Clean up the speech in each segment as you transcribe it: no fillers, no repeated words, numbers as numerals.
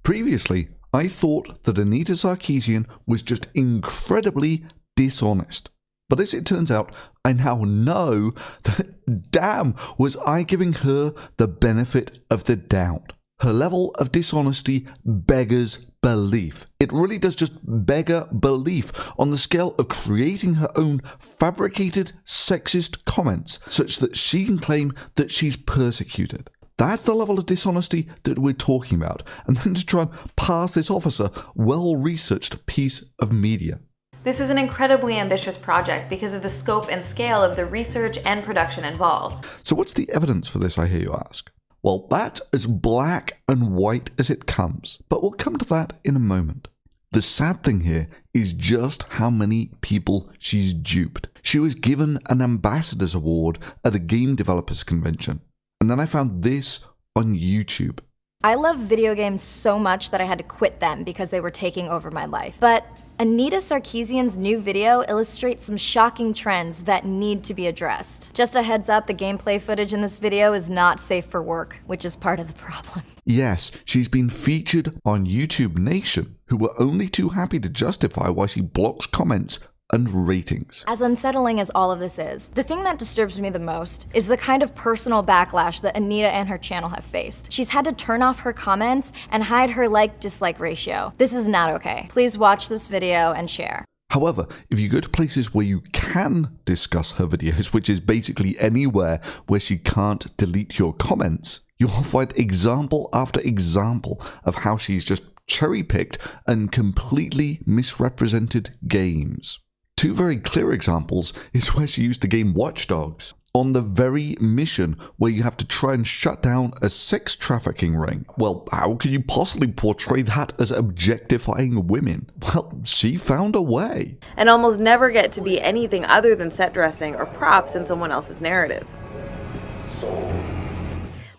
Previously, I thought that Anita Sarkeesian was just incredibly dishonest. But as it turns out, I now know that damn was I giving her the benefit of the doubt. Her level of dishonesty beggars belief. It really does just beggar belief on the scale of creating her own fabricated sexist comments such that she can claim that she's persecuted. That's the level of dishonesty that we're talking about. And then to try and pass this off as a well-researched piece of media. This is an incredibly ambitious project because of the scope and scale of the research and production involved. So what's the evidence for this, I hear you ask? Well, that's as black and white as it comes, but we'll come to that in a moment. The sad thing here is just how many people she's duped. She was given an ambassador's award at a game developers convention, and then I found this on YouTube. I love video games so much that I had to quit them because they were taking over my life. But Anita Sarkeesian's new video illustrates some shocking trends that need to be addressed. Just a heads up, the gameplay footage in this video is not safe for work, which is part of the problem. Yes, she's been featured on YouTube Nation, who were only too happy to justify why she blocks comments and ratings. As unsettling as all of this is, the thing that disturbs me the most is the kind of personal backlash that Anita and her channel have faced. She's had to turn off her comments and hide her like-dislike ratio. This is not okay. Please watch this video and share. However, if you go to places where you can discuss her videos, which is basically anywhere where she can't delete your comments, you'll find example after example of how she's just cherry-picked and completely misrepresented games. Two very clear examples is where she used the game Watch Dogs on the very mission where you have to try and shut down a sex trafficking ring. Well, how can you possibly portray that as objectifying women? Well, she found a way. And almost never get to be anything other than set dressing or props in someone else's narrative.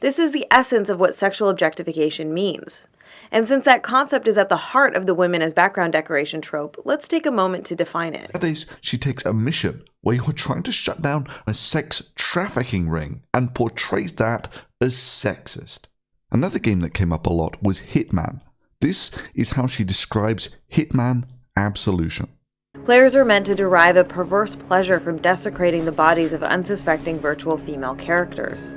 This is the essence of what sexual objectification means. And since that concept is at the heart of the women as background decoration trope, let's take a moment to define it. That is, she takes a mission where you're trying to shut down a sex trafficking ring and portrays that as sexist. Another game that came up a lot was Hitman. This is how she describes Hitman Absolution. Players are meant to derive a perverse pleasure from desecrating the bodies of unsuspecting virtual female characters.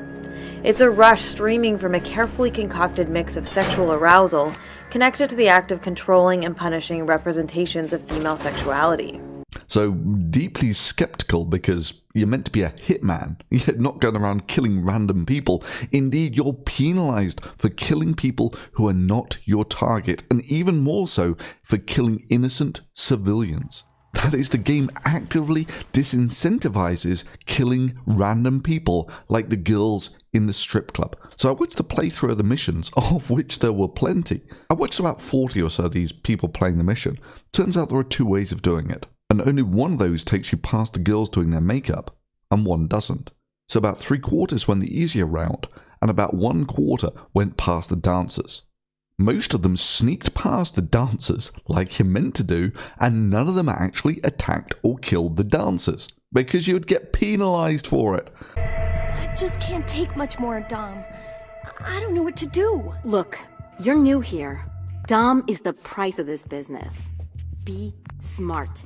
It's a rush streaming from a carefully concocted mix of sexual arousal connected to the act of controlling and punishing representations of female sexuality. So deeply skeptical because you're meant to be a hitman, yet not going around killing random people. Indeed, you're penalized for killing people who are not your target, and even more so for killing innocent civilians. That is, the game actively disincentivizes killing random people like the girls in the strip club. So I watched the playthrough of the missions, of which there were plenty. I watched about 40 or so of these people playing the mission. Turns out there are two ways of doing it, and only one of those takes you past the girls doing their makeup, and one doesn't. So about 3/4 went the easier route, and about 1/4 went past the dancers. Most of them sneaked past the dancers like you're meant to do, and none of them actually attacked or killed the dancers, because you would get penalized for it. I just can't take much more, Dom. I don't know what to do. Look, you're new here. Dom is the price of this business. Be smart.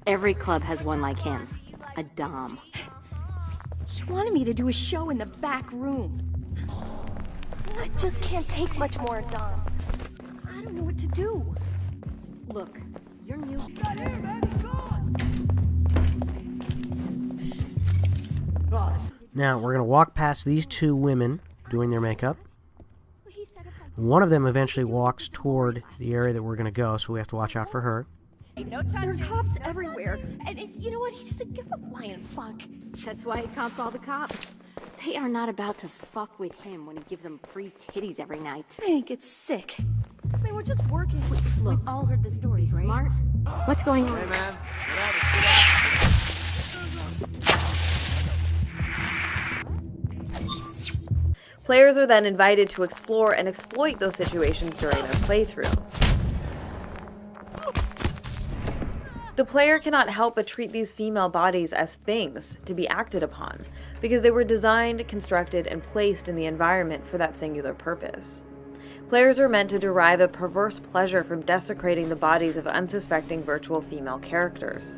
Every club has one like him. A Dom. He wanted me to do a show in the back room. I just can't take much more, Dom. I don't know what to do. Look, you're new. Now, we're going to walk past these two women doing their makeup. One of them eventually walks toward the area that we're going to go, so we have to watch out for her. There are cops everywhere, and you know what? He doesn't give a flying fuck. That's why he cops all the cops. They are not about to fuck with him when he gives them free titties every night. I think it's sick. I mean, we're just working. Look, we've all heard the stories, right? Smart? What's going on? Hey, man. Players are then invited to explore and exploit those situations during their playthrough. The player cannot help but treat these female bodies as things to be acted upon, because they were designed, constructed, and placed in the environment for that singular purpose. Players are meant to derive a perverse pleasure from desecrating the bodies of unsuspecting virtual female characters.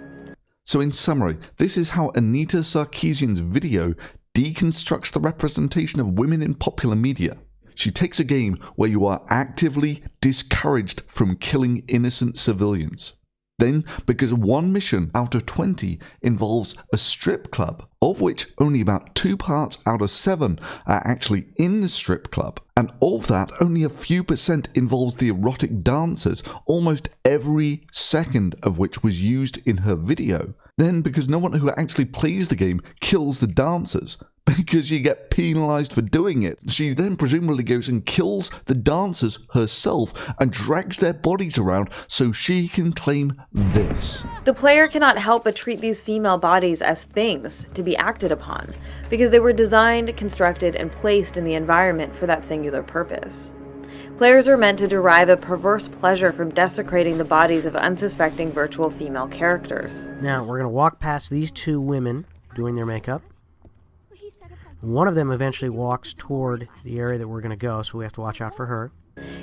So in summary, this is how Anita Sarkeesian's video deconstructs the representation of women in popular media. She takes a game where you are actively discouraged from killing innocent civilians. Then, because one mission out of 20 involves a strip club, of which only about 2 parts out of 7 are actually in the strip club, and of that only a few % involves the erotic dancers, almost every second of which was used in her video. Then, because no one who actually plays the game kills the dancers, because you get penalized for doing it, she then presumably goes and kills the dancers herself and drags their bodies around so she can claim this. The player cannot help but treat these female bodies as things to be acted upon, because they were designed, constructed, and placed in the environment for that singular purpose. Players are meant to derive a perverse pleasure from desecrating the bodies of unsuspecting virtual female characters. Now, we're going to walk past these 2 women doing their makeup. One of them eventually walks toward the area that we're going to go, so we have to watch out for her.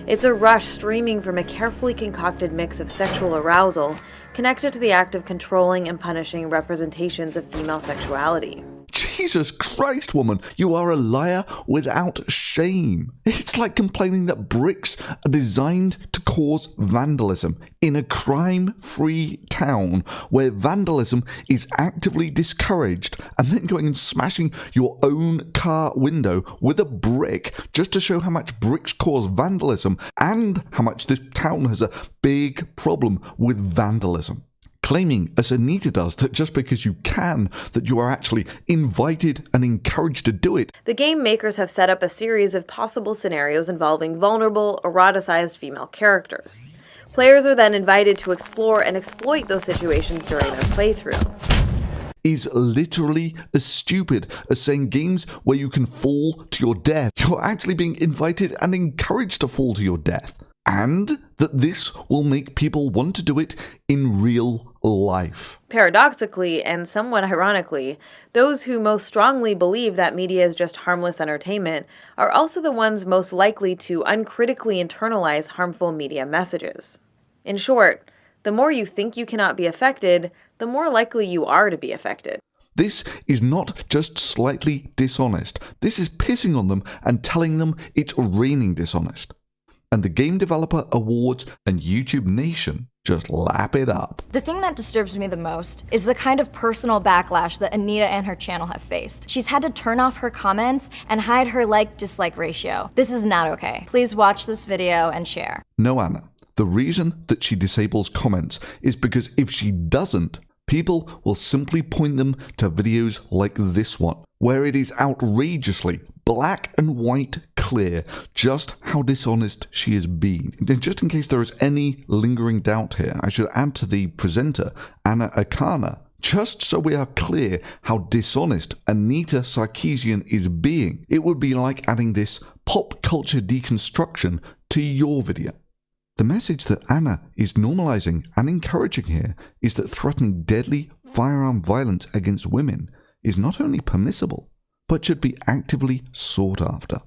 It's a rush streaming from a carefully concocted mix of sexual arousal connected to the act of controlling and punishing representations of female sexuality. Jesus Christ, woman, you are a liar without shame. It's like complaining that bricks are designed to cause vandalism in a crime-free town where vandalism is actively discouraged, and then going and smashing your own car window with a brick just to show how much bricks cause vandalism and how much this town has a big problem with vandalism. Claiming, as Anita does, that just because you can, that you are actually invited and encouraged to do it. The game makers have set up a series of possible scenarios involving vulnerable, eroticized female characters. Players are then invited to explore and exploit those situations during their playthrough. Is literally as stupid as saying games where you can fall to your death. You're actually being invited and encouraged to fall to your death. And that this will make people want to do it in real life. Paradoxically, and somewhat ironically, those who most strongly believe that media is just harmless entertainment are also the ones most likely to uncritically internalize harmful media messages. In short, the more you think you cannot be affected, the more likely you are to be affected. This is not just slightly dishonest. This is pissing on them and telling them it's raining dishonest. And the Game Developer Awards and YouTube Nation just lap it up. The thing that disturbs me the most is the kind of personal backlash that Anita and her channel have faced. She's had to turn off her comments and hide her like-dislike ratio. This is not okay. Please watch this video and share. No, Anna. The reason that she disables comments is because if she doesn't, people will simply point them to videos like this one, where it is outrageously black and white clear just how dishonest she is being. And just in case there is any lingering doubt here, I should add to the presenter, Anna Akana, just so we are clear how dishonest Anita Sarkeesian is being. It would be like adding this pop culture deconstruction to your video. The message that Anna is normalizing and encouraging here is that threatening deadly firearm violence against women is not only permissible, but should be actively sought after.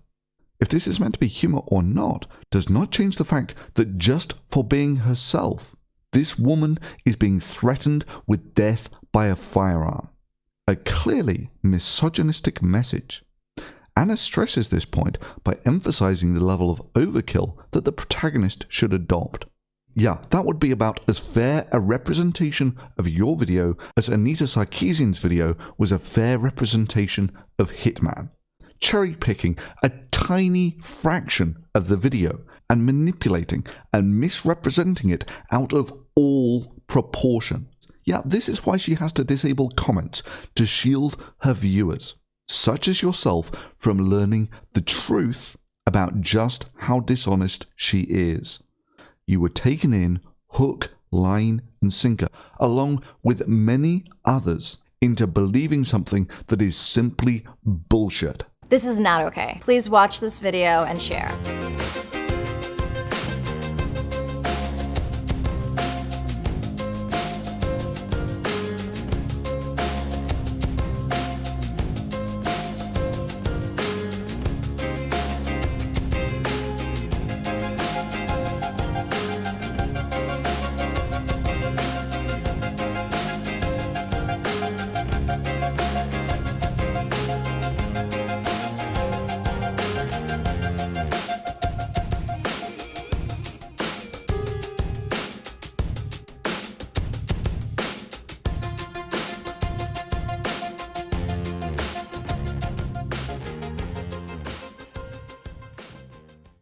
If this is meant to be humor or not, does not change the fact that just for being herself, this woman is being threatened with death by a firearm. A clearly misogynistic message. Anna stresses this point by emphasizing the level of overkill that the protagonist should adopt. Yeah, that would be about as fair a representation of your video as Anita Sarkeesian's video was a fair representation of Hitman. Cherry-picking a tiny fraction of the video and manipulating and misrepresenting it out of all proportion. Yeah, this is why she has to disable comments to shield her viewers, such as yourself, from learning the truth about just how dishonest she is. You were taken in hook, line, and sinker, along with many others, into believing something that is simply bullshit. This is not okay. Please watch this video and share.